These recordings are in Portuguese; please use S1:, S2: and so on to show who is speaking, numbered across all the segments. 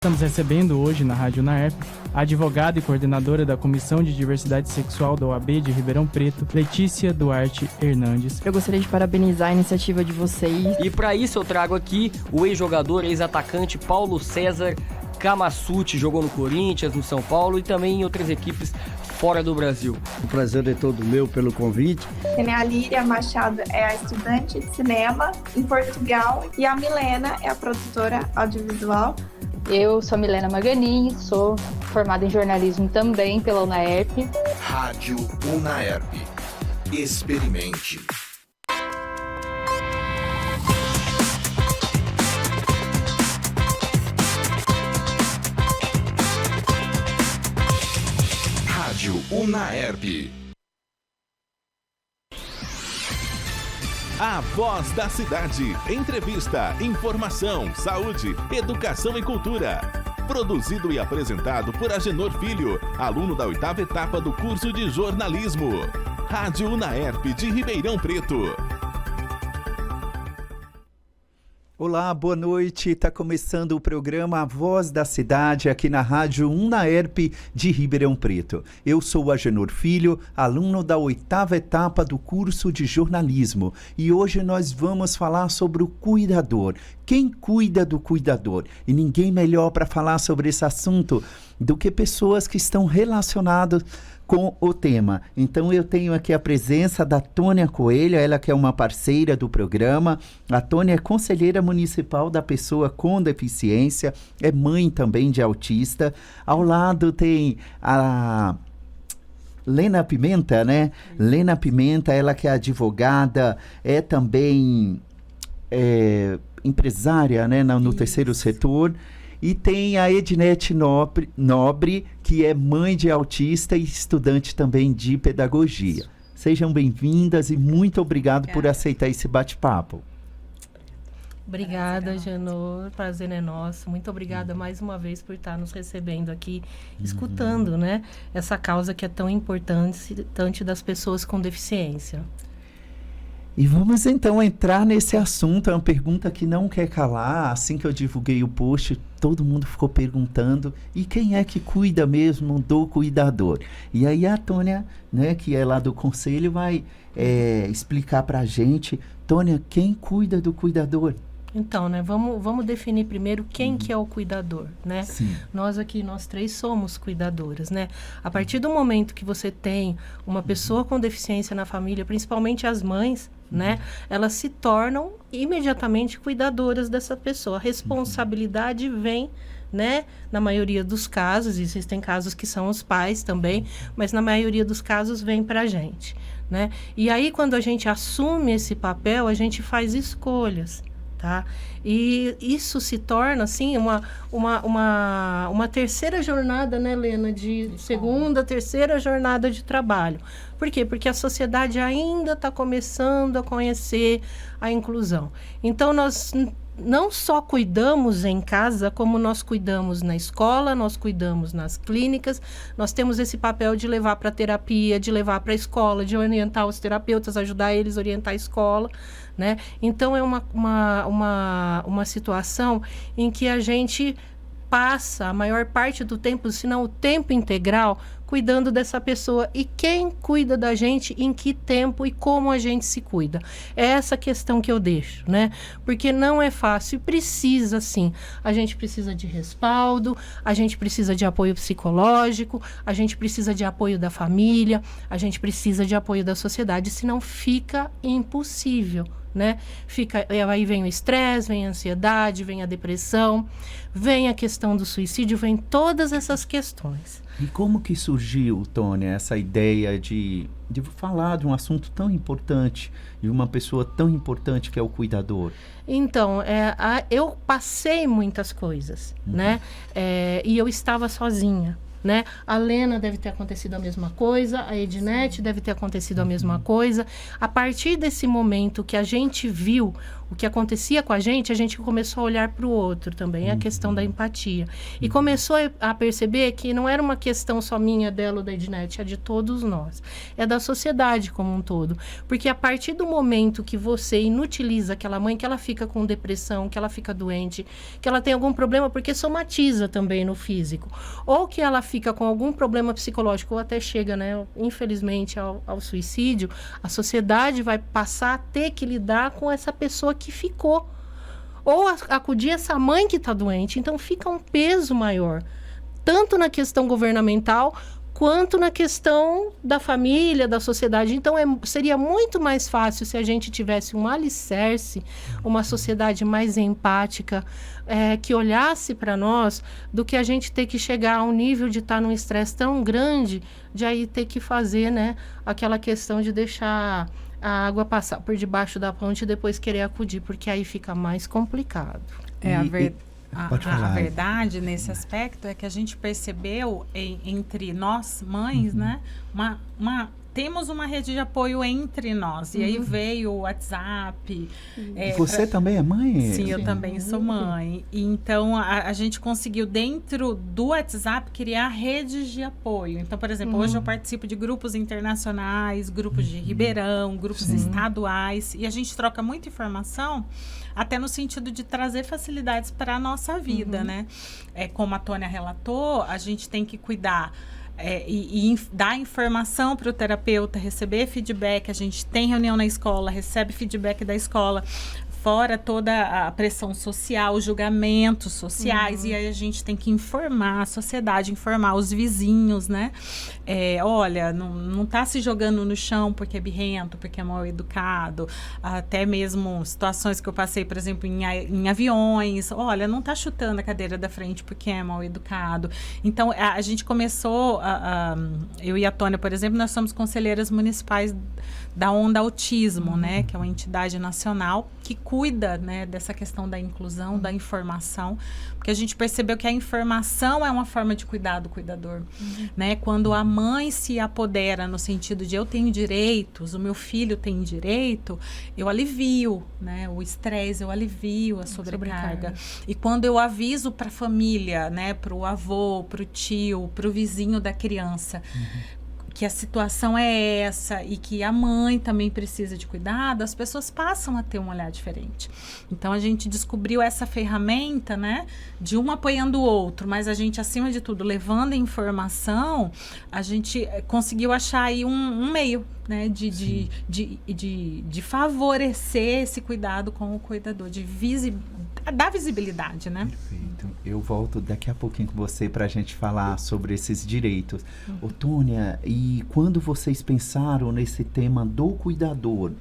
S1: estamos recebendo hoje na Rádio UNAERP a advogada e coordenadora da Comissão de Diversidade Sexual da OAB de Ribeirão Preto, Letícia Duarte Hernandes.
S2: Eu gostaria de parabenizar a iniciativa de vocês.
S3: E para isso eu trago aqui o ex-jogador, ex-atacante Paulo César Camassuti, jogou no Corinthians, no São Paulo e também em outras equipes fora do Brasil.
S4: O prazer é todo meu pelo convite.
S5: A Líria Machado é a estudante de cinema em Portugal e a Milena é a produtora audiovisual.
S6: Eu sou a Milena Maganin, sou formada em jornalismo também pela UNAERP.
S7: Rádio UNAERP. Experimente. Rádio UNAERP.
S8: A Voz da Cidade. Entrevista, informação, saúde, educação e cultura. Produzido e apresentado por Agenor Filho, aluno da 8ª etapa do curso de jornalismo. Rádio UNAERP de Ribeirão Preto.
S9: Olá, boa noite. Está começando o programa A Voz da Cidade aqui na Rádio UNAERP de Ribeirão Preto. Eu sou o Agenor Filho, aluno da 8ª etapa do curso de jornalismo. E hoje nós vamos falar sobre o cuidador. Quem cuida do cuidador? E ninguém melhor para falar sobre esse assunto do que pessoas que estão relacionadas com o tema. Então eu tenho aqui a presença da Tônia Coelho, ela que é uma parceira do programa. A Tônia é conselheira municipal da pessoa com deficiência, é mãe também de autista. Ao lado tem a Lena Pimenta, né? Lena Pimenta, ela que é advogada, é também empresária, né? No terceiro setor. E tem a Ednete Nobre, que é mãe de autista e estudante também de pedagogia. Sejam bem-vindas e muito obrigado por aceitar esse bate-papo.
S10: Obrigada, Genor. Prazer é nosso. Muito obrigada mais uma vez por estar nos recebendo aqui, escutando, né, essa causa que é tão importante das pessoas com deficiência.
S9: E vamos então entrar nesse assunto. É uma pergunta que não quer calar. Assim que eu divulguei o post, todo mundo ficou perguntando: e quem é que cuida mesmo do cuidador? E aí a Tônia, né, que é lá do conselho, vai explicar para a gente. Tônia, quem cuida do cuidador?
S10: Então, né, vamos definir primeiro quem que é o cuidador, né?
S9: Sim.
S10: Nós três somos cuidadoras, né? A partir do momento que você tem uma pessoa com deficiência na família, principalmente as mães, né? Elas se tornam imediatamente cuidadoras dessa pessoa. A responsabilidade vem, né? Na maioria dos casos, existem casos que são os pais também, mas na maioria dos casos vem pra gente, né? E aí, quando a gente assume esse papel, a gente faz escolhas. Tá? E isso se torna, assim, uma terceira jornada, né, Lena? Terceira jornada de trabalho. Por quê? Porque a sociedade ainda está começando a conhecer a inclusão. Então, nós não só cuidamos em casa, como nós cuidamos na escola, nós cuidamos nas clínicas, nós temos esse papel de levar para a terapia, de levar para a escola, de orientar os terapeutas, ajudar eles a orientar a escola, né? Então, é uma situação em que a gente passa a maior parte do tempo, se não o tempo integral, cuidando dessa pessoa. E quem cuida da gente, em que tempo e como a gente se cuida? É essa questão que eu deixo, né? Porque não é fácil e precisa, sim. A gente precisa de respaldo, a gente precisa de apoio psicológico, a gente precisa de apoio da família, a gente precisa de apoio da sociedade, senão fica impossível, né? Aí vem o estresse, vem a ansiedade, vem a depressão, vem a questão do suicídio, vem todas essas questões.
S9: E como que surgiu, Tônia, essa ideia de falar de um assunto tão importante, de uma pessoa tão importante que é o cuidador?
S10: Então, eu passei muitas coisas, né? E eu estava sozinha, né? A Lena deve ter acontecido a mesma coisa, a Ednete deve ter acontecido a mesma coisa. A partir desse momento que a gente viu o que acontecia com a gente começou a olhar para o outro também, a questão da empatia. E começou a perceber que não era uma questão só minha, dela ou da Ednete, é de todos nós. É da sociedade como um todo. Porque a partir do momento que você inutiliza aquela mãe, que ela fica com depressão, que ela fica doente, que ela tem algum problema, porque somatiza também no físico, ou que ela fica com algum problema psicológico, ou até chega, né, infelizmente, ao suicídio, a sociedade vai passar a ter que lidar com essa pessoa que ficou, ou acudir essa mãe que está doente. Então fica um peso maior, tanto na questão governamental quanto na questão da família, da sociedade. Então seria muito mais fácil se a gente tivesse um alicerce, uma sociedade mais empática, que olhasse para nós, do que a gente ter que chegar a um nível de estar num estresse tão grande, de aí ter que fazer, né, aquela questão de deixar a água passar por debaixo da ponte e depois querer acudir, porque aí fica mais complicado.
S11: A verdade nesse aspecto é que a gente percebeu entre nós mães, né, temos uma rede de apoio entre nós. E aí veio o WhatsApp.
S9: Você também é mãe?
S11: Sim, eu também sou mãe. E então, a gente conseguiu, dentro do WhatsApp, criar redes de apoio. Então, por exemplo, hoje eu participo de grupos internacionais, grupos de Ribeirão, grupos estaduais. E a gente troca muita informação, até no sentido de trazer facilidades para a nossa vida, né? Como a Tônia relatou, a gente tem que cuidar e dar informação para o terapeuta, receber feedback. A gente tem reunião na escola, recebe feedback da escola, fora toda a pressão social, os julgamentos sociais, e aí a gente tem que informar a sociedade, informar os vizinhos, né? Olha, não tá se jogando no chão porque é birrento, porque é mal educado, até mesmo situações que eu passei, por exemplo, em aviões, olha, não tá chutando a cadeira da frente porque é mal educado. Então, a gente começou, eu e a Tônia, por exemplo, nós somos conselheiras municipais da Onda Autismo, né, que é uma entidade nacional que cuida, né, dessa questão da inclusão, da informação, porque a gente percebeu que a informação é uma forma de cuidar do cuidador, né? Quando a mãe se apodera no sentido de eu tenho direitos, o meu filho tem direito, eu alivio, né, o estresse, eu alivio a sobrecarga. E quando eu aviso para a família, né, para o avô, para o tio, para o vizinho da criança, que a situação é essa e que a mãe também precisa de cuidado, as pessoas passam a ter um olhar diferente. Então, a gente descobriu essa ferramenta, né, de um apoiando o outro, mas a gente, acima de tudo, levando a informação, a gente conseguiu achar aí um meio, né, de favorecer esse cuidado com o cuidador, dar visibilidade, né?
S9: Perfeito. Eu volto daqui a pouquinho com você para a gente falar sobre esses direitos. Ô, Tônia, e quando vocês pensaram nesse tema do cuidador,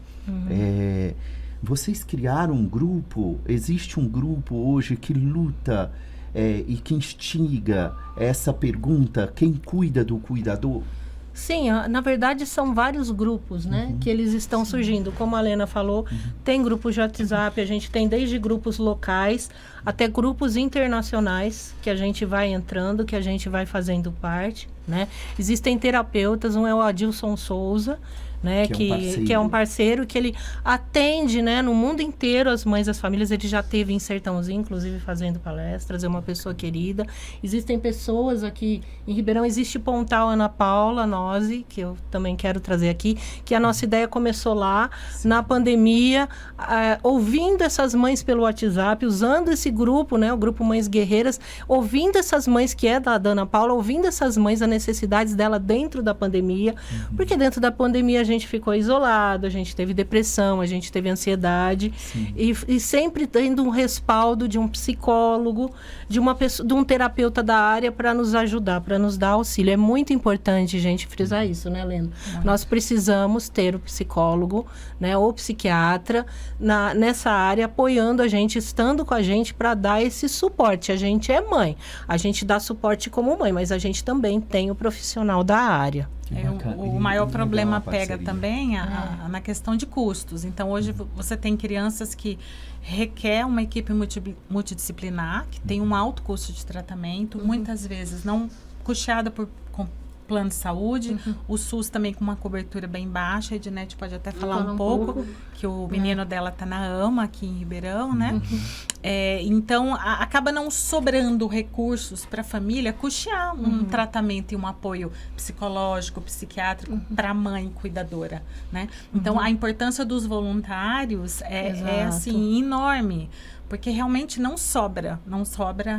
S9: vocês criaram um grupo? Existe um grupo hoje que luta e que instiga essa pergunta, quem cuida do cuidador?
S10: Sim, na verdade são vários grupos, né, que eles estão surgindo. Como a Lena falou, tem grupos de WhatsApp, a gente tem desde grupos locais até grupos internacionais que a gente vai entrando, que a gente vai fazendo parte, né. Existem terapeutas, um é o Adilson Souza, né, que é um parceiro que ele atende, né, no mundo inteiro as mães, as famílias. Ele já teve em Sertãozinho, inclusive fazendo palestras, é uma pessoa querida. Existem pessoas aqui em Ribeirão, existe Pontal Ana Paula Nozzi, que eu também quero trazer aqui, que a nossa ideia começou lá, na pandemia, ouvindo essas mães pelo WhatsApp, usando esse grupo, né, o grupo Mães Guerreiras, ouvindo essas mães, que é da Ana Paula, ouvindo essas mães, as necessidades dela dentro da pandemia, porque dentro da pandemia a gente ficou isolado, a gente teve depressão, a gente teve ansiedade, e sempre tendo um respaldo de um psicólogo, de uma pessoa, de um terapeuta da área para nos ajudar, para nos dar auxílio. É muito importante, gente, frisar isso, né, Lena? Nós precisamos ter o psicólogo, né, ou psiquiatra nessa área, apoiando a gente, estando com a gente para dar esse suporte. A gente é mãe, a gente dá suporte como mãe, mas a gente também tem o profissional da área.
S11: O maior problema pega também na questão de custos. Então, hoje você tem crianças que requer uma equipe multidisciplinar, que tem um alto custo de tratamento, muitas vezes não custeada por plano de saúde, o SUS também com uma cobertura bem baixa. A Ednete pode até falar um pouco, que o menino dela tá na AMA aqui em Ribeirão, né? Então, acaba não sobrando recursos para a família custear um tratamento e um apoio psicológico, psiquiátrico para a mãe cuidadora, né? Então, a importância dos voluntários é assim, enorme, porque realmente não sobra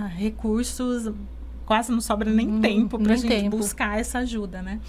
S11: recursos, quase não sobra nem tempo para a gente buscar essa ajuda, né?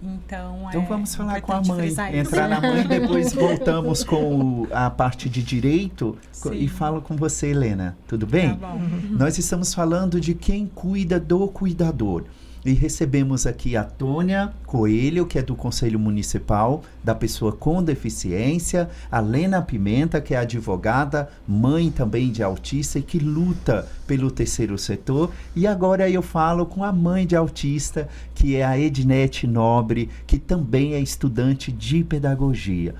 S11: Então
S9: vamos falar com a mãe,
S11: entrar
S9: na mãe, depois voltamos com a parte de direito. E falo com você, Helena, tudo bem?
S11: Tá bom.
S9: Nós estamos falando de quem cuida do cuidador. E recebemos aqui a Tônia Coelho, que é do Conselho Municipal da Pessoa com Deficiência, a Lena Pimenta, que é advogada, mãe também de autista e que luta pelo terceiro setor. E agora eu falo com a mãe de autista, que é a Ednete Nobre, que também é estudante de pedagogia.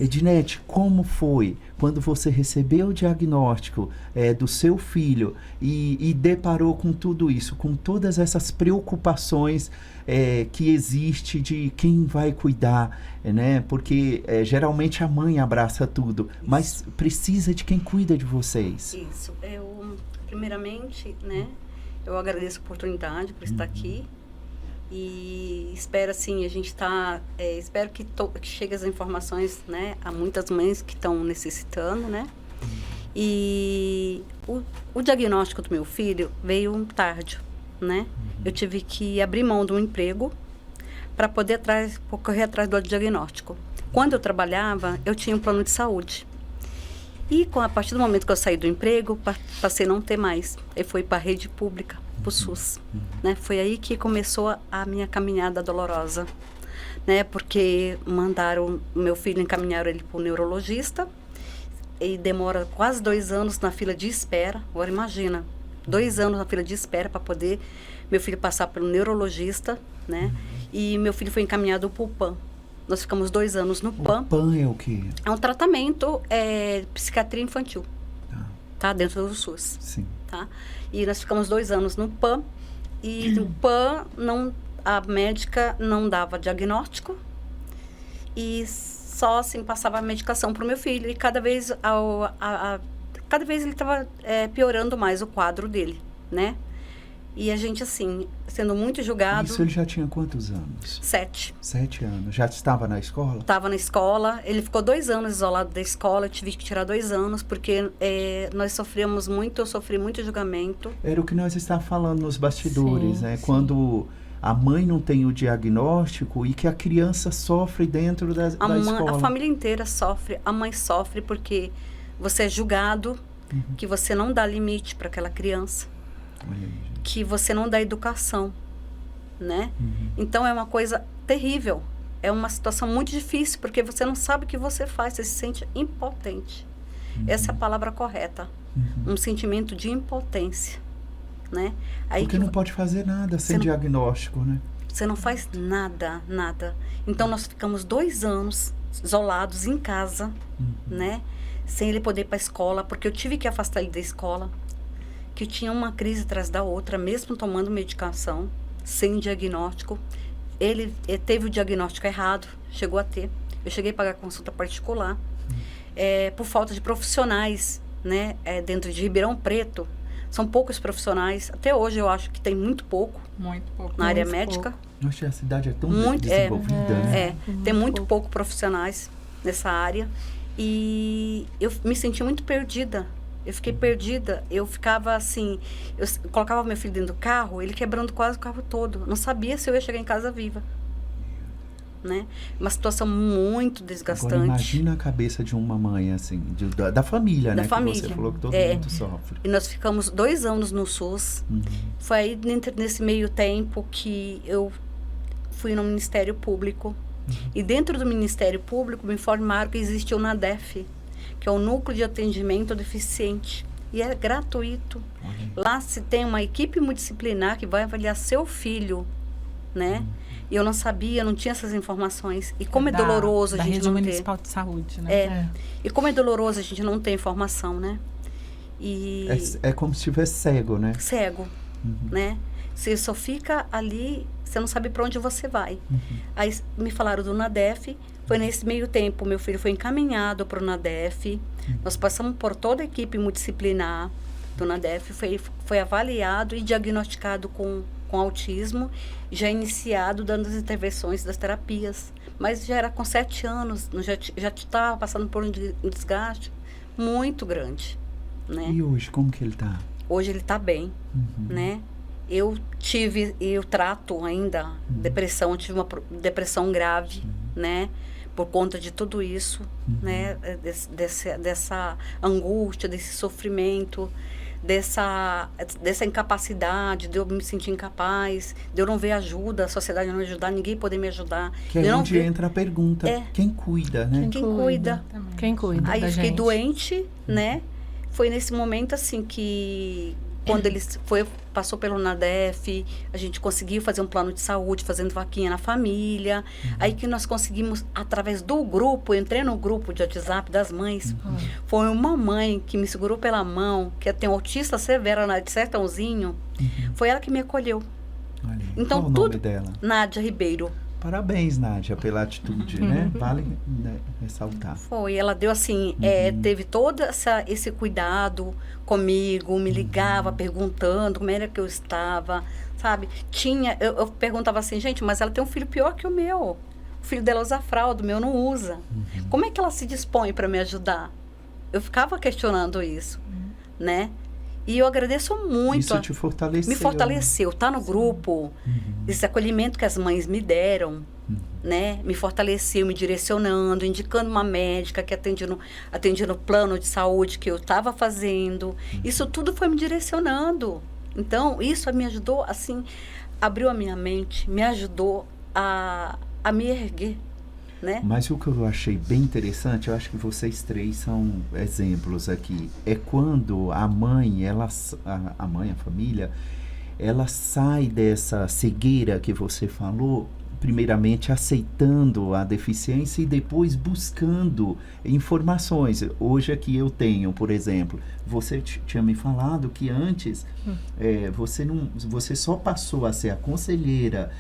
S9: Ednete, como foi quando você recebeu o diagnóstico do seu filho e deparou com tudo isso, com todas essas preocupações que existe de quem vai cuidar, né? Porque geralmente a mãe abraça tudo, mas precisa de quem cuida de vocês.
S12: Isso. Primeiramente, né, eu agradeço a oportunidade por estar aqui. E espero, assim, espero que chegue as informações, né, a muitas mães que estão necessitando, né. E o diagnóstico do meu filho veio tarde, né. Eu tive que abrir mão de um emprego para poder correr atrás do diagnóstico. Quando eu trabalhava, eu tinha um plano de saúde. E a partir do momento que eu saí do emprego, passei a não ter mais. Eu fui para a rede pública, para o SUS. Né? Foi aí que começou a minha caminhada dolorosa. Né? Porque meu filho encaminharam ele para o neurologista. E demora quase 2 anos na fila de espera. Agora imagina, 2 anos na fila de espera para poder meu filho passar pelo neurologista. Né? E meu filho foi encaminhado para o PAN. Nós ficamos 2 anos no PAN.
S9: O PAN é o quê?
S12: É um tratamento psiquiatria infantil, tá? Dentro do SUS.
S9: Sim.
S12: Tá? E nós ficamos 2 anos no PAN. E no PAN, a médica não dava diagnóstico. E só, assim, passava a medicação para o meu filho. E cada vez ele estava piorando mais o quadro dele, né? E a gente, assim, sendo muito julgado...
S9: Isso ele já tinha quantos anos?
S12: 7.
S9: 7 anos. Já estava na escola?
S12: Estava na escola. Ele ficou 2 anos isolado da escola. Eu tive que tirar 2 anos, porque nós sofremos muito, eu sofri muito julgamento.
S9: Era o que nós estávamos falando nos bastidores, né?
S12: Sim.
S9: Quando a mãe não tem o diagnóstico e que a criança sofre dentro da escola.
S12: A família inteira sofre. A mãe sofre porque você é julgado, que você não dá limite para aquela criança. Que você não dá educação, né? Então é uma coisa terrível, é uma situação muito difícil, porque você não sabe o que você faz, você se sente impotente. Essa é a palavra correta, um sentimento de impotência, né? Aí
S9: porque não pode fazer nada sem diagnóstico, né?
S12: Você não faz nada. Então nós ficamos 2 anos isolados em casa, né? Sem ele poder ir para a escola, porque eu tive que afastar ele da escola. Que tinha uma crise atrás da outra, mesmo tomando medicação, sem diagnóstico. Ele teve o diagnóstico errado, chegou a ter. Eu cheguei a pagar consulta particular. Por falta de profissionais, né? Dentro de Ribeirão Preto, são poucos profissionais. Até hoje eu acho que tem muito pouco. Na área médica.
S9: Nossa, a cidade é tão desenvolvida, né?
S12: Tem muito pouco profissionais nessa área. E eu me senti muito perdida. Eu fiquei perdida, eu ficava assim, eu colocava meu filho dentro do carro, ele quebrando quase o carro todo. Não sabia se eu ia chegar em casa viva. Né? Uma situação muito desgastante.
S9: Agora, imagina a cabeça de uma mãe, assim, da família, né?
S12: Família.
S9: Que você falou que todo mundo sofre.
S12: E nós ficamos 2 anos no SUS. Foi aí, nesse meio tempo, que eu fui no Ministério Público. E dentro do Ministério Público, me informaram que existe o NADEF, que é o Núcleo de Atendimento ao Deficiente. E é gratuito. Lá se tem uma equipe multidisciplinar que vai avaliar seu filho, né? E eu não sabia, não tinha essas informações. E como é doloroso a gente
S11: Rede
S12: não
S11: Municipal de Saúde, né?
S12: E como é doloroso a gente não ter informação, né? E
S9: é como se estivesse cego, né?
S12: Cego, né? Você só fica ali, você não sabe para onde você vai. Aí me falaram do NADEF, foi nesse meio tempo, meu filho foi encaminhado para o NADEF, nós passamos por toda a equipe multidisciplinar do NADEF, foi avaliado e diagnosticado com autismo, já iniciado dando as intervenções das terapias, mas já era com 7 anos, já estava passando por um desgaste muito grande, né?
S9: E hoje, como que ele está?
S12: Hoje ele está bem, né? Eu trato ainda depressão, eu tive uma depressão grave, né? Por conta de tudo isso, né? Dessa angústia, desse sofrimento, dessa incapacidade, de eu me sentir incapaz, de eu não ver ajuda, a sociedade não me ajudar, ninguém poder me ajudar.
S9: Que é onde entra a pergunta, quem cuida, né?
S12: Quem cuida?
S10: Quem cuida
S12: Aí
S10: da
S12: eu fiquei
S10: gente?
S12: doente, né? Foi nesse momento, assim, que quando ele passou pelo NADEF, a gente conseguiu fazer um plano de saúde, fazendo vaquinha na família. Aí que nós conseguimos, através do grupo, eu entrei no grupo de WhatsApp das mães. Foi uma mãe que me segurou pela mão, que tem um autista severo, de Sertãozinho. Foi ela que me acolheu.
S9: Olha,
S12: então,
S9: qual o nome dela?
S12: Nádia Ribeiro.
S9: Parabéns, Nádia, pela atitude, né? Vale, né, ressaltar.
S12: Foi, ela deu assim, teve todo esse cuidado comigo, me ligava perguntando como era que eu estava, sabe? Eu perguntava assim, gente, mas ela tem um filho pior que o meu. O filho dela usa fralda, o meu não usa. Como é que ela se dispõe para me ajudar? Eu ficava questionando isso, né? E eu agradeço muito.
S9: Isso te fortaleceu.
S12: Me fortaleceu. Tá no grupo, esse acolhimento que as mães me deram, né? Me fortaleceu, me direcionando, indicando uma médica que atendia no plano de saúde que eu estava fazendo. Isso tudo foi me direcionando. Então, isso me ajudou, assim, abriu a minha mente, me ajudou a me erguer. Né?
S9: Mas o que eu achei bem interessante, eu acho que vocês três são exemplos aqui, é quando a mãe, a família, ela sai dessa cegueira que você falou, primeiramente aceitando a deficiência e depois buscando informações. Hoje aqui eu tenho, por exemplo, você tinha me falado que antes você só passou a ser a conselheira,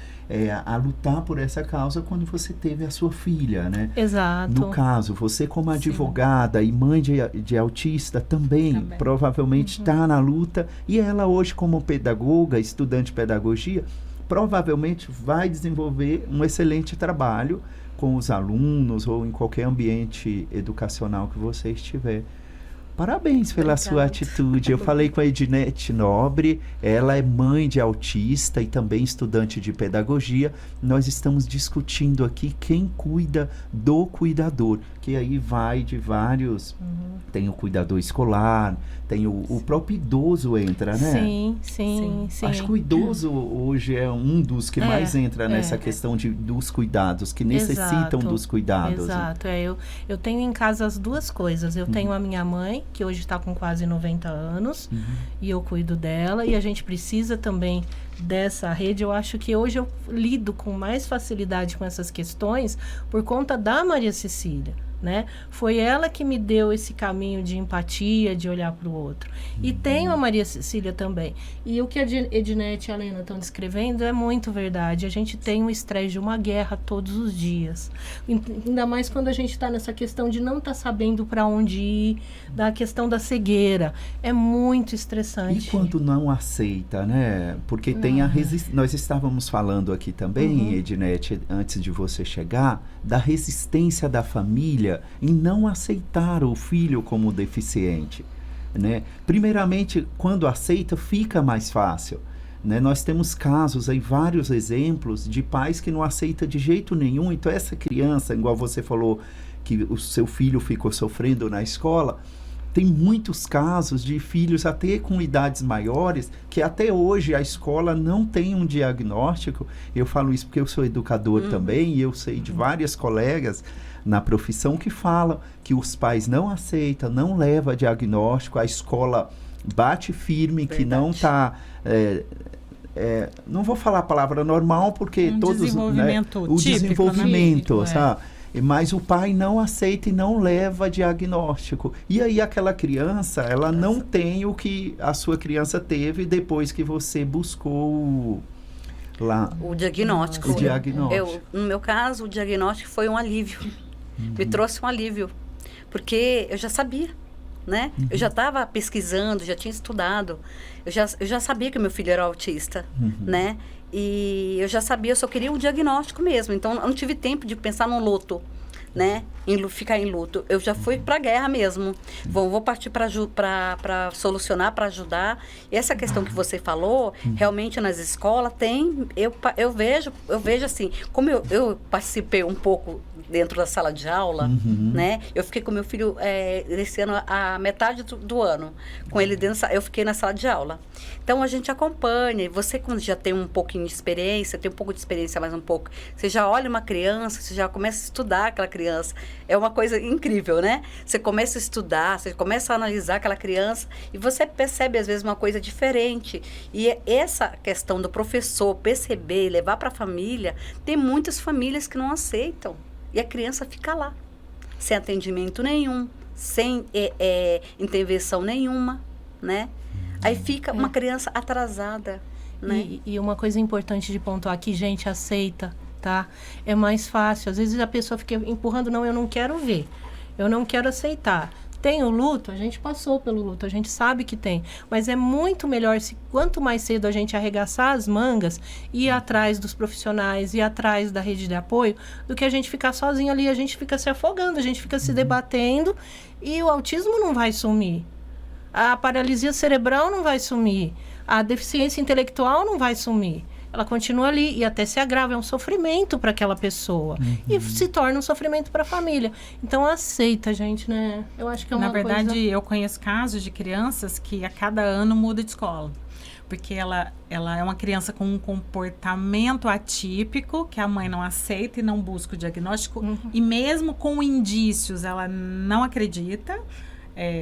S9: a lutar por essa causa quando você teve a sua filha, né?
S10: Exato.
S9: No caso, você como advogada e mãe de autista também. Provavelmente está na luta, e ela hoje como pedagoga, estudante de pedagogia, provavelmente vai desenvolver um excelente trabalho com os alunos ou em qualquer ambiente educacional que você estiver. Parabéns pela sua atitude. Eu falei com a Ednete Nobre, ela é mãe de autista e também estudante de pedagogia. Nós estamos discutindo aqui quem cuida do cuidador, que aí vai de vários... Tem o cuidador escolar, tem o próprio idoso entra, né?
S10: Sim.
S9: Acho que o idoso hoje é um dos que mais entra nessa questão dos cuidados, que necessitam dos cuidados.
S10: Exato. Eu tenho em casa as duas coisas. Eu tenho a minha mãe, que hoje está com quase 90 anos, e eu cuido dela, e a gente precisa também dessa rede. Eu acho que hoje eu lido com mais facilidade com essas questões por conta da Maria Cecília, né? Foi ela que me deu esse caminho de empatia, de olhar para o outro. E tenho a Maria Cecília também. E o que a Ednete e a Helena estão descrevendo é muito verdade. A gente tem um estresse de uma guerra todos os dias. Ainda mais quando a gente está nessa questão de não estar sabendo para onde ir, da questão da cegueira. É muito estressante.
S9: E quando não aceita, né? Porque tem a resistência. Nós estávamos falando aqui também, Ednete, antes de você chegar, da resistência da família em não aceitar o filho como deficiente, né? Primeiramente, quando aceita, fica mais fácil, né? Nós temos casos aí, vários exemplos de pais que não aceitam de jeito nenhum. Então essa criança, igual você falou que o seu filho ficou sofrendo na escola, tem muitos casos de filhos até com idades maiores que até hoje a escola não tem um diagnóstico. Eu falo isso porque eu sou educador também, e eu sei de várias colegas na profissão que falam que os pais não aceitam, não levam diagnóstico, a escola bate firme que não está... não vou falar a palavra normal porque todos...
S11: Desenvolvimento
S9: o
S11: típico,
S9: desenvolvimento,
S11: né?
S9: sabe? mas o pai não aceita e não leva diagnóstico. E aí aquela criança, ela não tem o que a sua criança teve depois que você buscou lá
S12: o diagnóstico.
S9: O diagnóstico.
S12: No meu caso, o diagnóstico foi um alívio. Me trouxe um alívio. Porque eu já sabia, né? Eu já estava pesquisando, já tinha estudado. Eu já sabia que meu filho era autista, né? E eu já sabia, eu só queria um diagnóstico mesmo. Então, eu não tive tempo de pensar num luto, né? Ficar em luto. Eu já fui para a guerra mesmo. Vou partir para solucionar, para ajudar. E essa questão que você falou, realmente nas escolas tem... Eu vejo assim, como eu participei um pouco dentro da sala de aula, né? Eu fiquei com meu filho esse ano, a metade do ano, com ele dentro, eu fiquei na sala de aula. Então, a gente acompanha. E você, quando já tem um pouquinho de experiência, tem um pouco de experiência, mais um pouco, você já olha uma criança, você já começa a estudar aquela criança. É uma coisa incrível, né? Você começa a estudar, você começa a analisar aquela criança e você percebe, às vezes, uma coisa diferente. E essa questão do professor perceber e levar para a família, tem muitas famílias que não aceitam. E a criança fica lá, sem atendimento nenhum, sem intervenção nenhuma, né? Aí fica uma criança atrasada, né?
S10: E uma coisa importante de pontuar aqui, gente, aceita, tá? É mais fácil. Às vezes a pessoa fica empurrando, não, eu não quero ver, eu não quero aceitar. Tem o luto, a gente passou pelo luto, a gente sabe que tem. Mas é muito melhor, quanto mais cedo a gente arregaçar as mangas, ir atrás dos profissionais, ir atrás da rede de apoio, do que a gente ficar sozinho ali, a gente fica se afogando, a gente fica se debatendo e o autismo não vai sumir. A paralisia cerebral não vai sumir. A deficiência intelectual não vai sumir. Ela continua ali e até se agrava, é um sofrimento para aquela pessoa. E se torna um sofrimento para a família. Então, aceita, gente, né? Eu acho que é uma coisa...
S11: Na verdade, eu conheço casos de crianças que a cada ano muda de escola. Porque ela é uma criança com um comportamento atípico, que a mãe não aceita e não busca o diagnóstico. E mesmo com indícios, ela não acredita.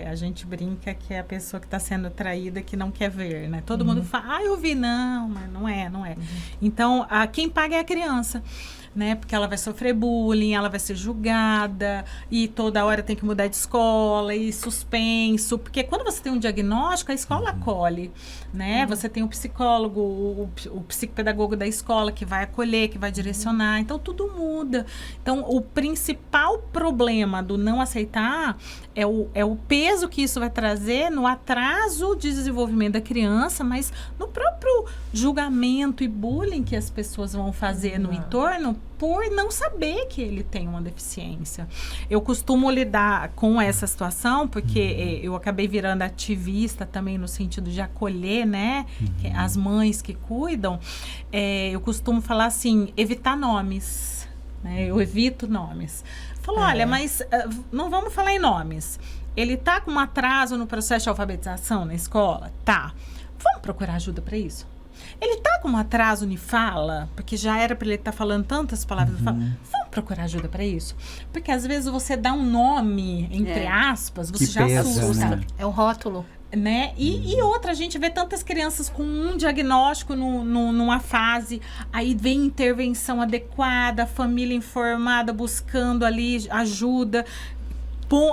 S11: A gente brinca que é a pessoa que está sendo traída que não quer ver, né? Todo mundo fala, eu vi, não, mas não é. Então, quem paga é a criança, né? Porque ela vai sofrer bullying, ela vai ser julgada e toda hora tem que mudar de escola e suspenso, porque quando você tem um diagnóstico, a escola acolhe, né? Você tem o psicólogo, o psicopedagogo da escola que vai acolher, que vai direcionar, então tudo muda. Então, o principal problema do não aceitar é o peso que isso vai trazer no atraso de desenvolvimento da criança, mas no próprio julgamento e bullying que as pessoas vão fazer no entorno por não saber que ele tem uma deficiência. Eu costumo lidar com essa situação porque eu acabei virando ativista também no sentido de acolher, né, as mães que cuidam. Eu costumo falar assim, evitar nomes, né? Eu evito nomes. Falo, olha, mas não vamos falar em nomes. Ele tá com um atraso no processo de alfabetização na escola? Tá. Vamos procurar ajuda para isso? Ele tá com um atraso de fala, porque já era para ele estar falando tantas palavras. Vamos procurar ajuda para isso? Porque às vezes você dá um nome, entre aspas, você já assusta.
S10: Né? É um rótulo.
S11: Né? E outra, a gente vê tantas crianças com um diagnóstico numa fase, aí vem intervenção adequada, família informada, buscando ali ajuda,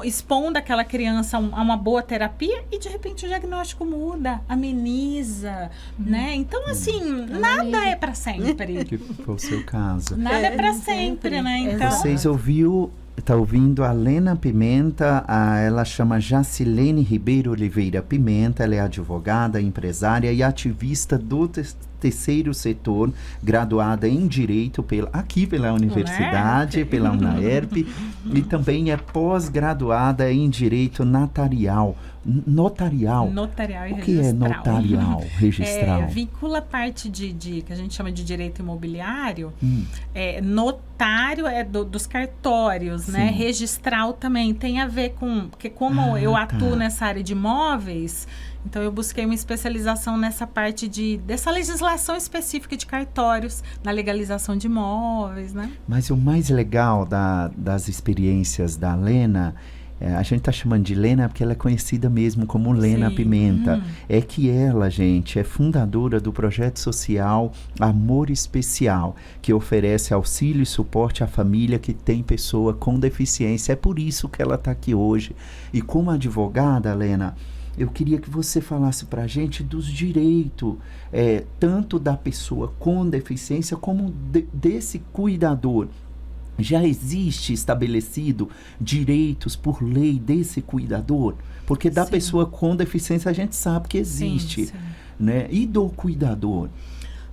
S11: expondo aquela criança a uma boa terapia e de repente o diagnóstico muda, ameniza, né? Então, assim, nada é para sempre.
S9: Que foi o seu caso.
S11: Nada é para sempre, né? Então,
S9: vocês tá ouvindo a Lena Pimenta, ela chama Jacilene Ribeiro Oliveira Pimenta, ela é advogada, empresária e ativista do terceiro setor, graduada em Direito aqui pela Universidade, pela UNAERP, e também é pós-graduada em Direito Notarial. Notarial e
S11: registral.
S9: O que é notarial, registral?
S11: Vincula a parte que a gente chama de direito imobiliário. Notário é dos cartórios, né? Registral também tem a ver com... Porque como eu atuo nessa área de imóveis, então eu busquei uma especialização nessa parte dessa legislação específica de cartórios, na legalização de imóveis, né?
S9: Mas o mais legal das experiências da Lena a gente tá chamando de Lena porque ela é conhecida mesmo como Lena
S11: Sim.
S9: Pimenta. É que ela, gente, é fundadora do projeto social Amor Especial, que oferece auxílio e suporte à família que tem pessoa com deficiência. É por isso que ela tá aqui hoje. E como advogada, Lena, eu queria que você falasse para a gente dos direitos, tanto da pessoa com deficiência como desse cuidador. Já existe estabelecido direitos por lei desse cuidador? Porque da pessoa com deficiência a gente sabe que existe, né? E do cuidador?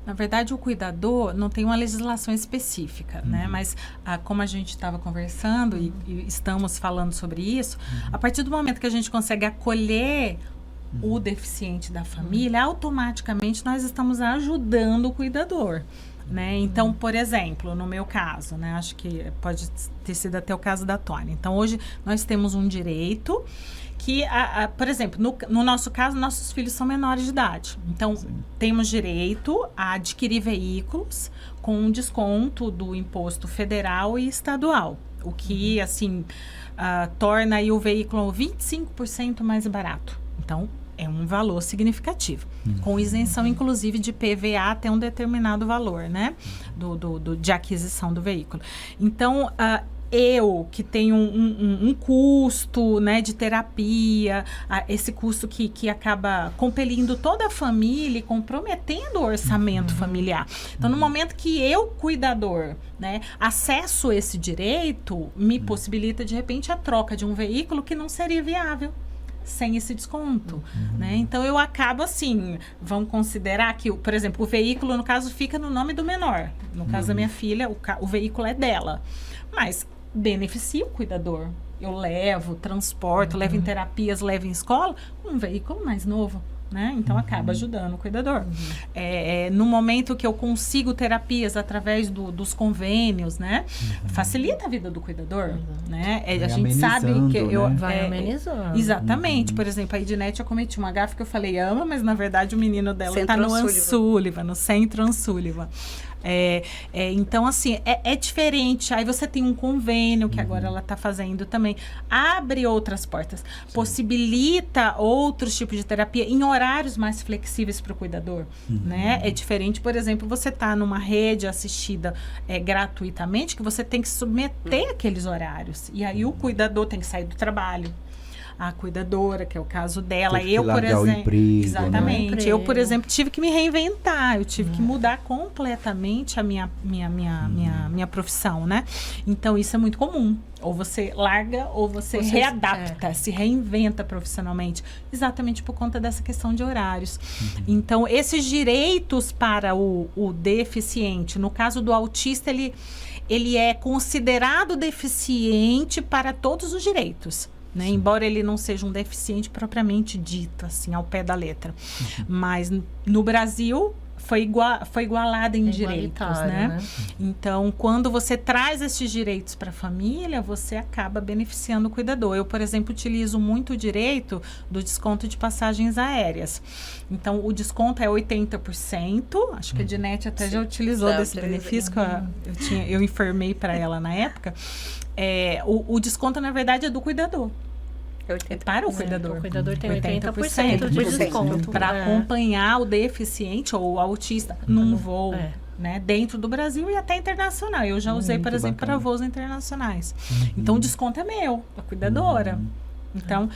S11: Na verdade, o cuidador não tem uma legislação específica, né? Mas como a gente estava conversando e estamos falando sobre isso, a partir do momento que a gente consegue acolher o deficiente da família, automaticamente nós estamos ajudando o cuidador, né? Então, por exemplo, no meu caso, né? Acho que pode ter sido até o caso da Tônia. Então, hoje nós temos um direito que, por exemplo, no nosso caso, nossos filhos são menores de idade. Então, temos direito a adquirir veículos com um desconto do imposto federal e estadual. O que, assim, torna aí o veículo 25% mais barato. Então, é um valor significativo. Com isenção, inclusive, de PVA até um determinado valor, né? De aquisição do veículo. Então, eu que tenho um custo, né, de terapia, esse custo que acaba compelindo toda a família e comprometendo o orçamento familiar. Então, no momento que eu, cuidador, né, acesso esse direito, me possibilita, de repente, a troca de um veículo que não seria viável sem esse desconto, né? Então, eu acabo assim, vamos considerar que, por exemplo, o veículo, no caso, fica no nome do menor. No caso da minha filha, o veículo é dela. Mas beneficia o cuidador. Eu levo, transporto, levo em terapias, levo em escola, um veículo mais novo, né? Então, acaba ajudando o cuidador. No momento que eu consigo terapias através dos convênios, né? Facilita a vida do cuidador, né? A gente sabe que
S10: vai amenizando.
S11: Exatamente. Por exemplo, a Ednete, eu cometi uma gafe que eu falei ama, mas na verdade o menino dela está no Ansullivan, no Centro Ansullivan. Então, assim, é diferente. Aí você tem um convênio que agora ela está fazendo também. Abre outras portas. Possibilita outros tipos de terapia em horários mais flexíveis para o cuidador, né? É diferente, por exemplo, você está numa rede assistida gratuitamente, que você tem que submeter aqueles horários. E aí o cuidador tem que sair do trabalho. A cuidadora, que é o caso dela, eu, por exemplo,
S9: emprego,
S11: exatamente,
S9: né?
S11: Eu, por exemplo, tive que me reinventar, eu tive que mudar completamente a minha profissão, né? Então, isso é muito comum. Ou você larga, ou você readapta, se reinventa profissionalmente, exatamente por conta dessa questão de horários. Então, esses direitos para o deficiente, no caso do autista, ele é considerado deficiente para todos os direitos. Né? Embora ele não seja um deficiente propriamente dito, assim, ao pé da letra. Mas no Brasil foi igualada em direitos, né? Então, quando você traz esses direitos para a família, você acaba beneficiando o cuidador. Eu, por exemplo, utilizo muito o direito do desconto de passagens aéreas. Então, o desconto é 80%. Acho que a Ednete até já utilizou desse benefício, que eu informei para ela na época. O desconto, na verdade, é do cuidador. É para o cuidador.
S10: O cuidador tem 80% de desconto.
S11: Para acompanhar o deficiente ou o autista num voo, né, dentro do Brasil e até internacional. Eu já usei, por exemplo, para voos internacionais. Então, o desconto é meu, da cuidadora. Então,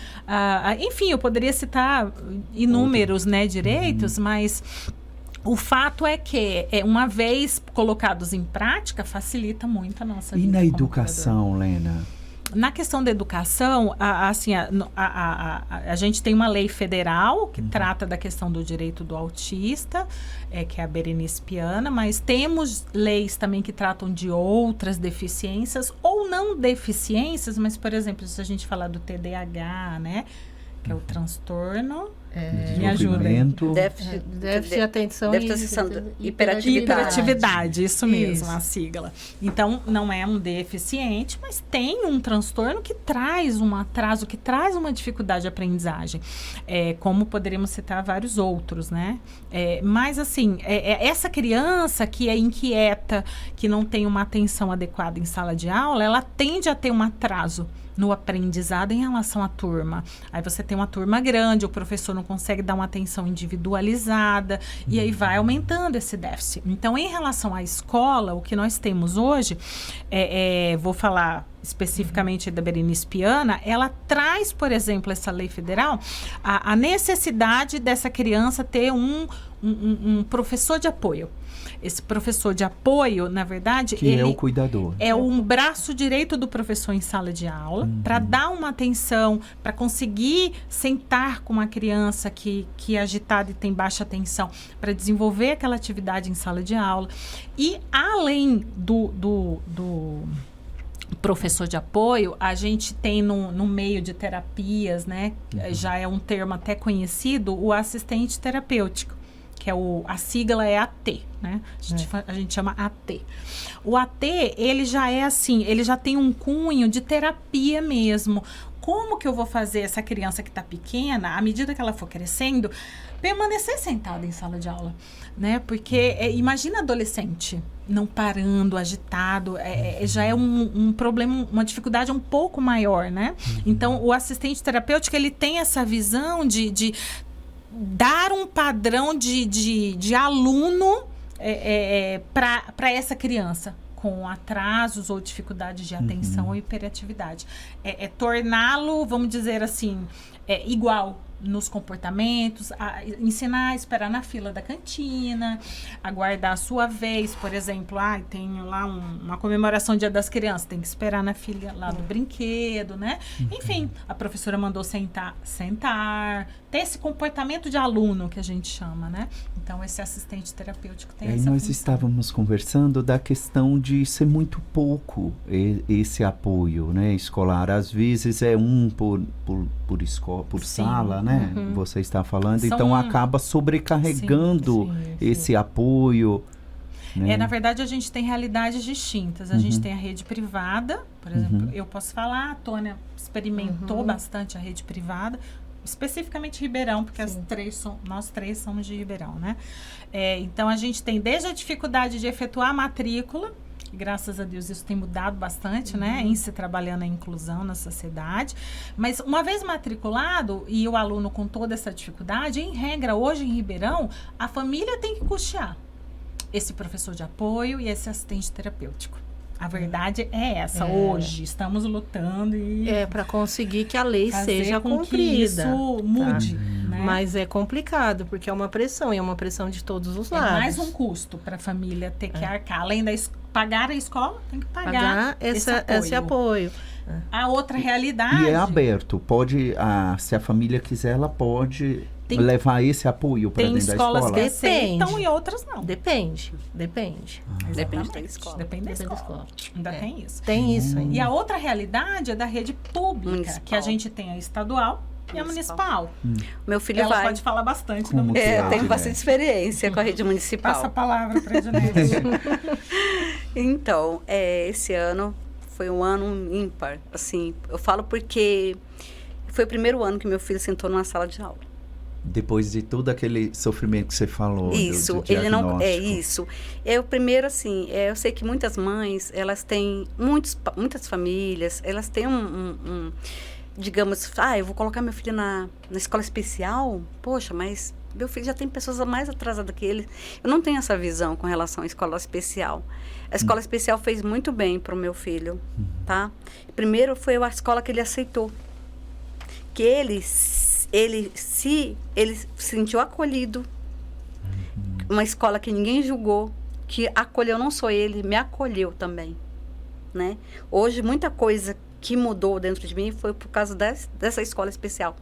S11: enfim, eu poderia citar inúmeros, né, direitos, mas o fato é que, uma vez colocados em prática, facilita muito a nossa vida.
S9: E na educação, Lena?
S11: Na questão da educação, a gente tem uma lei federal que trata da questão do direito do autista, que é a Berenice Piana, mas temos leis também que tratam de outras deficiências, ou não deficiências, mas, por exemplo, se a gente falar do TDAH, né, que é o transtorno Me ajudem.
S10: Déficit de atenção
S12: e
S11: hiperatividade, isso mesmo,
S10: Isso.
S11: a sigla. Então, não é um deficiente, mas tem um transtorno que traz um atraso, que traz uma dificuldade de aprendizagem. Como poderíamos citar vários outros, né? Mas, assim, essa criança que é inquieta, que não tem uma atenção adequada em sala de aula, ela tende a ter um atraso no aprendizado em relação à turma. Aí você tem uma turma grande, o professor não consegue dar uma atenção individualizada, e aí vai aumentando esse déficit. Então, em relação à escola, o que nós temos hoje, vou falar especificamente da Berenice Piana, ela traz, por exemplo, essa lei federal, a necessidade dessa criança ter um professor de apoio. Esse professor de apoio, na verdade,
S9: ele é o cuidador.
S11: É um braço direito do professor em sala de aula, para dar uma atenção, para conseguir sentar com uma criança que é agitada e tem baixa atenção, para desenvolver aquela atividade em sala de aula. E além do professor de apoio, a gente tem no meio de terapias, né? Já é um termo até conhecido, o assistente terapêutico, que a sigla é AT, né? A gente chama AT. O AT, ele já é assim, ele já tem um cunho de terapia mesmo. Como que eu vou fazer essa criança que está pequena, à medida que ela for crescendo, permanecer sentada em sala de aula, né? Porque imagina adolescente não parando, agitado, já é um problema, uma dificuldade um pouco maior, né? Então, o assistente terapêutico, ele tem essa visão de dar um padrão de aluno para essa criança com atrasos ou dificuldades de atenção ou hiperatividade. Torná-lo, vamos dizer assim, igual nos comportamentos, ensinar a esperar na fila da cantina, aguardar a sua vez, por exemplo, tem lá uma comemoração Dia das Crianças, tem que esperar na fila lá do brinquedo, né? Enfim, a professora mandou sentar, ter esse comportamento de aluno que a gente chama, né? Então, esse assistente terapêutico tem essa
S9: nós
S11: função.
S9: estávamos conversando da questão de ser muito pouco esse apoio, né, escolar. Às vezes é por escola, por sala, né? Você está falando, então acaba sobrecarregando esse apoio. Né?
S11: Na verdade, a gente tem realidades distintas. A gente tem a rede privada, por exemplo, eu posso falar, a Tônia experimentou bastante a rede privada, especificamente Ribeirão, porque nós três somos de Ribeirão, né? Então, a gente tem desde a dificuldade de efetuar a matrícula, graças a Deus isso tem mudado bastante, né? Em se trabalhando a inclusão na sociedade. Mas uma vez matriculado e o aluno com toda essa dificuldade, em regra, hoje em Ribeirão, a família tem que custear esse professor de apoio e esse assistente terapêutico. A verdade é essa. Hoje estamos lutando
S10: para conseguir que a lei seja
S11: com
S10: cumprida.
S11: Que isso mude. Né?
S10: Mas é complicado, porque é uma pressão, e é uma pressão de todos os lados.
S11: É mais um custo para a família ter que arcar. Além da pagar a escola, tem que pagar esse apoio. A outra realidade...
S9: E é aberto. Se a família quiser, ela pode levar esse apoio para dentro da escola?
S11: Tem escolas que aceitam e outras não.
S10: Depende.
S12: Depende da escola.
S11: Depende da escola. Ainda tem isso.
S10: Tem isso ainda.
S11: E a outra realidade é da rede pública, municipal. Que a gente tem a estadual e a municipal.
S12: Meu filho
S11: Ela pode falar bastante da
S12: municipal. Tenho bastante experiência com a rede municipal.
S11: Passa a palavra para a Janete.
S12: Então, esse ano foi um ano ímpar. Assim, eu falo porque foi o primeiro ano que meu filho sentou numa sala de aula.
S9: Depois de todo aquele sofrimento que você falou.
S12: Isso,
S9: do
S12: ele não. Isso. Eu primeiro, assim, eu sei que muitas mães, elas têm muitas famílias, elas têm digamos, eu vou colocar meu filho na escola especial, poxa, mas meu filho já tem pessoas mais atrasadas que ele. Eu não tenho essa visão com relação à escola especial. A escola especial fez muito bem para o meu filho, tá? Primeiro foi a escola que ele aceitou. Que ele se sentiu acolhido. Uma escola que ninguém julgou, que acolheu não só ele, me acolheu também, né? Hoje, muita coisa que mudou dentro de mim foi por causa dessa escola especial.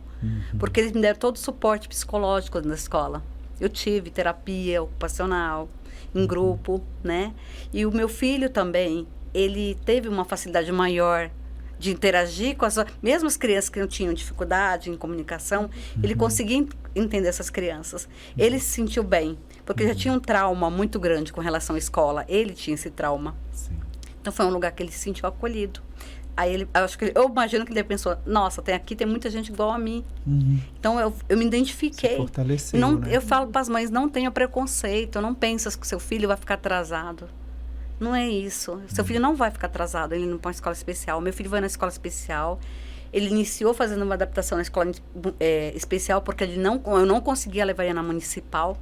S12: Porque eles me deram todo o suporte psicológico na escola. Eu tive terapia ocupacional, em grupo, né? E o meu filho também, ele teve uma facilidade maior de interagir com as mesmas crianças que não tinham dificuldade em comunicação, ele conseguia entender essas crianças. Ele se sentiu bem, porque já tinha um trauma muito grande com relação à escola. Ele tinha esse trauma.
S9: Sim.
S12: Então foi um lugar que ele se sentiu acolhido. Aí eu imagino que ele pensou, nossa, tem muita gente igual a mim. Então eu me identifiquei.
S9: Se fortaleceu,
S12: não,
S9: né?
S12: Eu falo para as mães, não tenha preconceito, não pensa que seu filho vai ficar atrasado. Não é isso. Seu filho não vai ficar atrasado, ele não vai na escola especial. Meu filho vai na escola especial. Ele iniciou fazendo uma adaptação na escola especial porque eu não conseguia levar ele na municipal.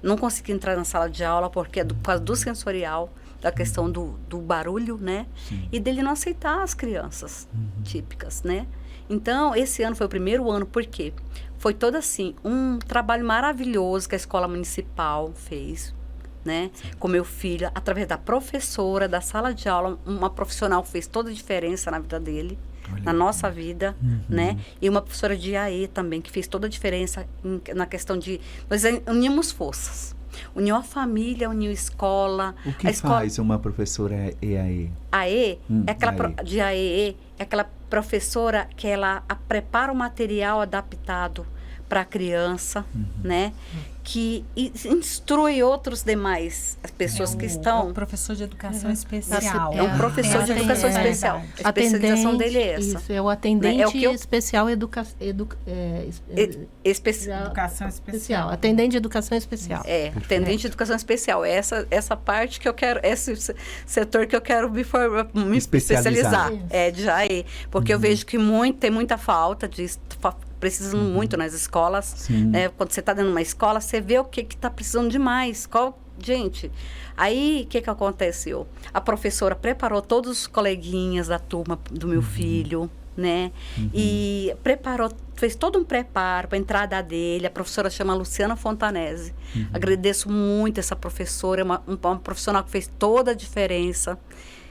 S12: Não conseguia entrar na sala de aula por causa do sensorial, da questão do barulho, né?
S9: Sim.
S12: E dele não aceitar as crianças típicas, né? Então, esse ano foi o primeiro ano, por quê? Foi todo assim, um trabalho maravilhoso que a escola municipal fez, né? Com meu filho, através da professora, da sala de aula, uma profissional que fez toda a diferença na vida dele, na nossa vida, né? E uma professora de IAE também, que fez toda a diferença na questão de... Nós unimos forças. Uniu a família, uniu a escola.
S9: O que faz uma professora EAE?
S12: AE, de AEE, é aquela professora que ela prepara o material adaptado para a criança, né? Que instrui outros demais, as pessoas que estão...
S11: É um professor de educação especial.
S12: É um professor de educação especial. A especialização dele é essa.
S2: Isso, é o atendente especial
S12: educação especial.
S2: Atendente de educação especial.
S12: Atendente de educação especial. Essa parte que eu quero, esse setor que eu quero me especializar. De AE. Porque eu vejo que tem muita falta disso. Precisando muito nas escolas, né? Quando você está dentro de uma escola, você vê o que está precisando demais. Gente, aí o que aconteceu? A professora preparou todos os coleguinhas da turma do meu filho, né? E fez todo um preparo para a entrada dele. A professora chama Luciana Fontanese. Agradeço muito essa professora, uma profissional que fez toda a diferença.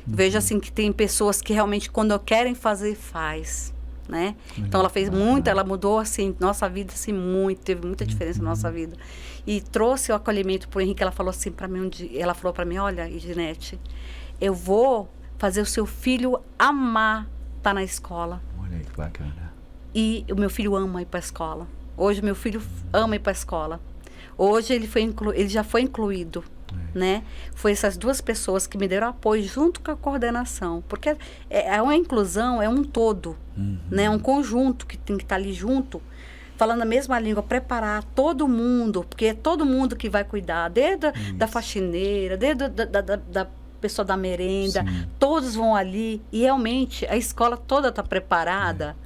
S12: Vejo assim que tem pessoas que realmente quando querem fazer, faz. Né? Então ela fez muito, ela mudou assim nossa vida assim muito, teve muita diferença na nossa vida e trouxe o acolhimento pro Henrique. Ela falou assim para mim ela falou para mim, olha, Edinete, eu vou fazer o seu filho amar estar na escola.
S9: Olha que bacana.
S12: E o meu filho ama ir para a escola. Hoje meu filho ama ir para a escola. Hoje ele já foi incluído. Né? Foi essas duas pessoas que me deram apoio junto com a coordenação, porque uma inclusão é um todo, né? Um conjunto que tem que estar ali junto, falando a mesma língua, preparar todo mundo, porque é todo mundo que vai cuidar, desde da faxineira, desde da pessoa da merenda, todos vão ali e realmente a escola toda está preparada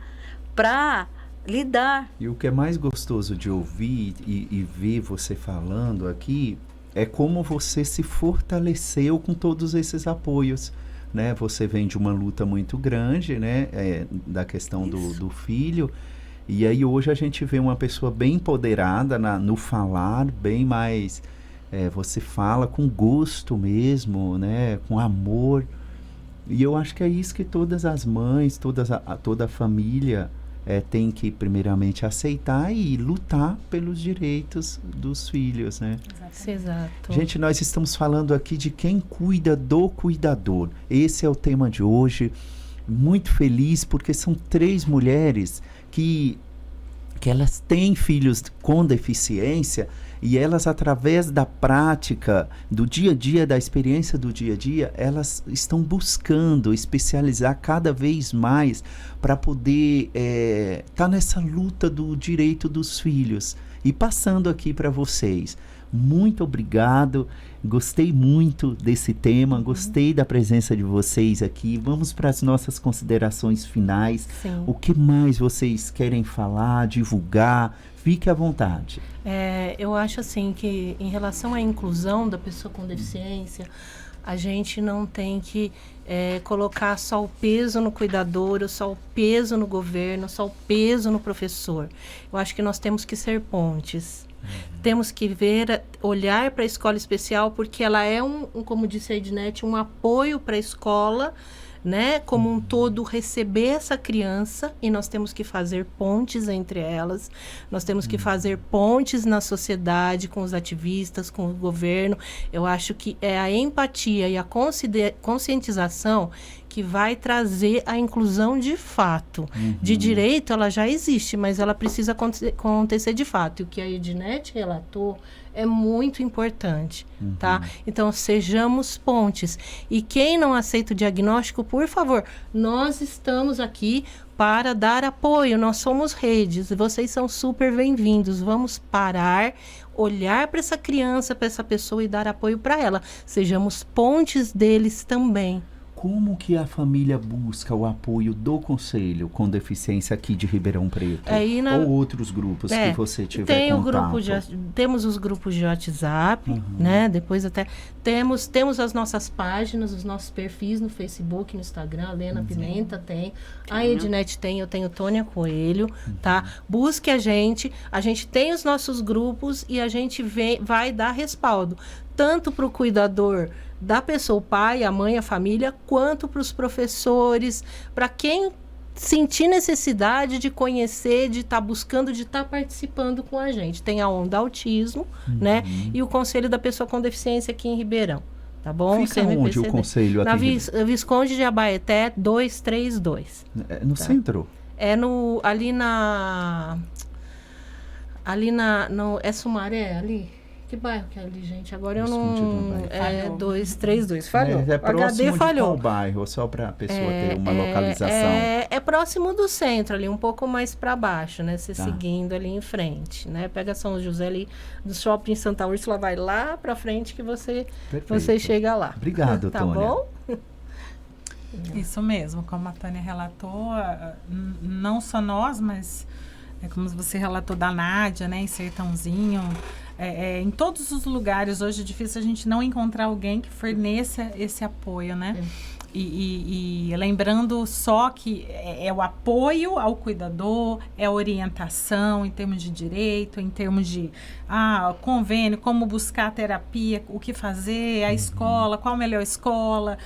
S12: para lidar.
S9: E o que é mais gostoso de ouvir e ver você falando aqui é como você se fortaleceu com todos esses apoios, né? Você vem de uma luta muito grande, né? Da questão do filho. E aí hoje a gente vê uma pessoa bem empoderada no falar, bem mais... você fala com gosto mesmo, né? Com amor. E eu acho que é isso que todas as mães, toda a família... tem que primeiramente aceitar e lutar pelos direitos dos filhos, né?
S2: Exato.
S9: Gente, nós estamos falando aqui de quem cuida do cuidador. Esse é o tema de hoje. Muito feliz porque são 3 mulheres que elas têm filhos com deficiência e elas, através da prática, do dia a dia, da experiência do dia a dia, elas estão buscando especializar cada vez mais para poder estar nessa luta do direito dos filhos. E passando aqui para vocês, muito obrigado, gostei muito desse tema, gostei da presença de vocês aqui. Vamos para as nossas considerações finais.
S2: Sim.
S9: O que mais vocês querem falar, divulgar? Fique à vontade.
S10: Eu acho assim que em relação à inclusão da pessoa com deficiência, a gente não tem que colocar só o peso no cuidador, ou só o peso no governo, só o peso no professor. Eu acho que nós temos que ser pontes. Temos que olhar para a escola especial, porque ela é como disse a Ednete, um apoio para a escola, né, como um todo, receber essa criança, e nós temos que fazer pontes entre elas, nós temos que fazer pontes na sociedade, com os ativistas, com o governo. Eu acho que é a empatia e a conscientização que que vai trazer a inclusão de fato. De direito, ela já existe, mas ela precisa acontecer de fato. E o que a Ednete relatou é muito importante, tá? Então, sejamos pontes. E quem não aceita o diagnóstico, por favor, nós estamos aqui para dar apoio. Nós somos redes. Vocês são super bem-vindos. Vamos parar, olhar para essa criança, para essa pessoa e dar apoio para ela. Sejamos pontes deles também.
S9: Como que a família busca o apoio do Conselho com Deficiência aqui de Ribeirão Preto? Ou outros grupos que você tiver contato?
S10: Temos os grupos de WhatsApp, né? Depois até temos as nossas páginas, os nossos perfis no Facebook, no Instagram. A Lena Pimenta tem, a Ednete tem, eu tenho Tônia Coelho, tá? Busque a gente tem os nossos grupos e a gente vai dar respaldo, tanto para o cuidador da pessoa, o pai, a mãe, a família, quanto para os professores, para quem sentir necessidade de conhecer, de estar buscando, de estar participando com a gente. Tem a Onda Autismo, né? E o Conselho da Pessoa com Deficiência aqui em Ribeirão, tá bom?
S9: Fica onde o Conselho aqui?
S10: Na Visconde de Abaeté 232.
S9: No centro?
S10: É Sumaré, ali? Que bairro que é ali, gente? Agora eu não... É 232. Falhou.
S9: É próximo
S10: HD falhou.
S9: De qual bairro? Só para a pessoa ter uma localização.
S10: É próximo do centro, ali, um pouco mais para baixo, né? Você seguindo ali em frente, né? Pega São José ali do Shopping Santa Úrsula, vai lá para frente que você chega lá.
S9: Obrigado,
S10: tá
S9: Tônia.
S10: Bom?
S11: Isso mesmo, como a Tânia relatou, não só nós, mas como você relatou da Nádia, né? Em Sertãozinho... em todos os lugares, hoje é difícil a gente não encontrar alguém que forneça esse apoio, né? E lembrando só que é o apoio ao cuidador, é a orientação em termos de direito, em termos de convênio, como buscar terapia, o que fazer, a escola, qual a melhor escola,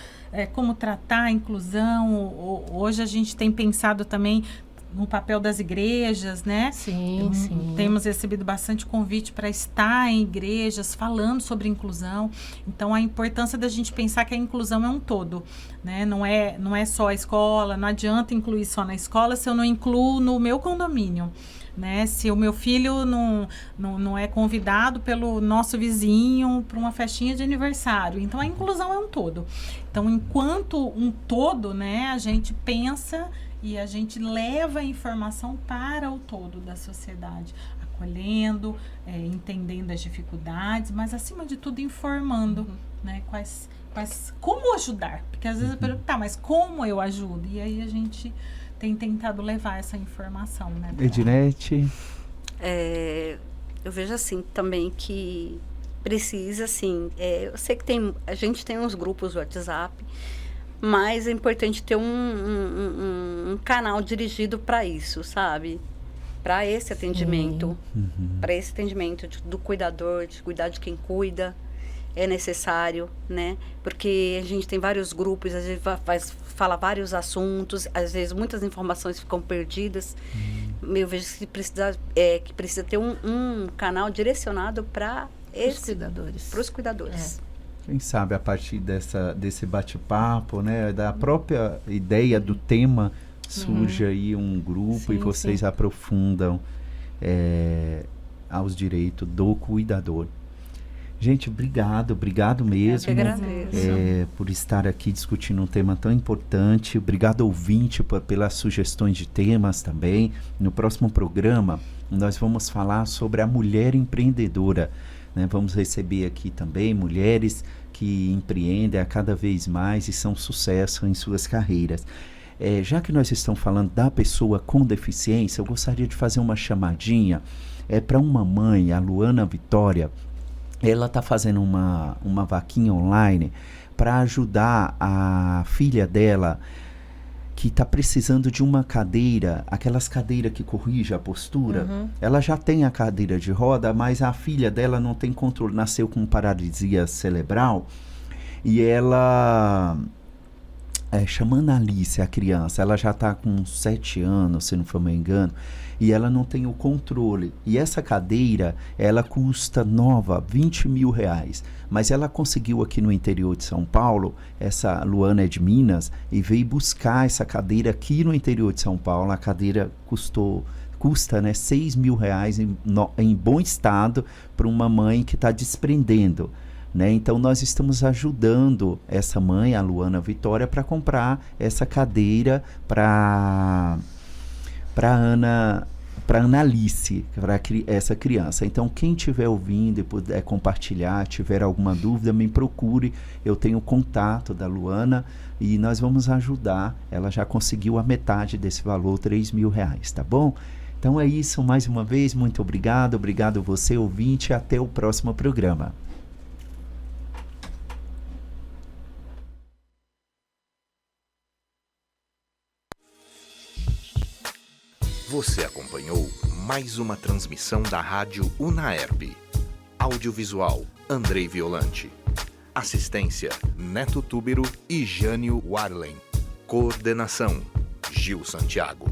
S11: como tratar a inclusão. Hoje a gente tem pensado também no papel das igrejas, né?
S10: Sim.
S11: Temos recebido bastante convite para estar em igrejas falando sobre inclusão. Então, a importância da gente pensar que a inclusão é um todo, né? Não é só a escola, não adianta incluir só na escola se eu não incluo no meu condomínio, né? Se o meu filho não é convidado pelo nosso vizinho para uma festinha de aniversário. Então, a inclusão é um todo. Então, enquanto um todo, né, a gente pensa e a gente leva a informação para o todo da sociedade, acolhendo, entendendo as dificuldades, mas acima de tudo informando, né, como ajudar, porque às vezes eu pergunto, mas como eu ajudo? E aí a gente tem tentado levar essa informação, né?
S9: Ednete?
S12: Eu vejo assim também que precisa, assim, eu sei que a gente tem uns grupos do WhatsApp, mas é importante ter um canal dirigido para isso, sabe? Para esse atendimento. Para esse atendimento do cuidador, de cuidar de quem cuida. É necessário, né? Porque a gente tem vários grupos, às vezes fala vários assuntos, às vezes muitas informações ficam perdidas. Eu vejo que precisa ter um canal direcionado para os cuidadores.
S9: Quem sabe a partir desse bate-papo, né, da própria ideia do tema, surge aí um grupo e vocês aprofundam aos direitos do cuidador. Gente, obrigado mesmo.
S12: Eu que agradeço.
S9: Por estar aqui discutindo um tema tão importante. Obrigado, ouvinte, pelas sugestões de temas também. No próximo programa, nós vamos falar sobre a mulher empreendedora. Né? Vamos receber aqui também mulheres que empreendem a cada vez mais e são sucesso em suas carreiras. Já que nós estamos falando da pessoa com deficiência, eu gostaria de fazer uma chamadinha para uma mãe, a Luana Vitória. Ela está fazendo uma vaquinha online para ajudar a filha dela que está precisando de uma cadeira, aquelas cadeiras que corrigem a postura. Ela já tem a cadeira de roda, mas a filha dela não tem controle, nasceu com paralisia cerebral e ela chama Analice, a criança. Ela já está com 7 anos, se não for me engano, e ela não tem o controle. E essa cadeira, ela custa nova, R$20 mil. Mas ela conseguiu aqui no interior de São Paulo, essa Luana é de Minas, e veio buscar essa cadeira aqui no interior de São Paulo. A cadeira custa, né, R$6 mil em bom estado para uma mãe que está desprendendo. Né? Então nós estamos ajudando essa mãe, a Luana Vitória, para comprar essa cadeira para Analice, para essa criança. Então quem estiver ouvindo e puder compartilhar, tiver alguma dúvida, me procure. Eu tenho o contato da Luana e nós vamos ajudar. Ela já conseguiu a metade desse valor, R$3 mil, tá bom? Então é isso, mais uma vez, muito obrigado. Obrigado você, ouvinte, até o próximo programa.
S7: Você acompanhou mais uma transmissão da Rádio Unaerp. Audiovisual, Andrei Violante. Assistência, Neto Túbero e Jânio Warlen. Coordenação, Gil Santiago.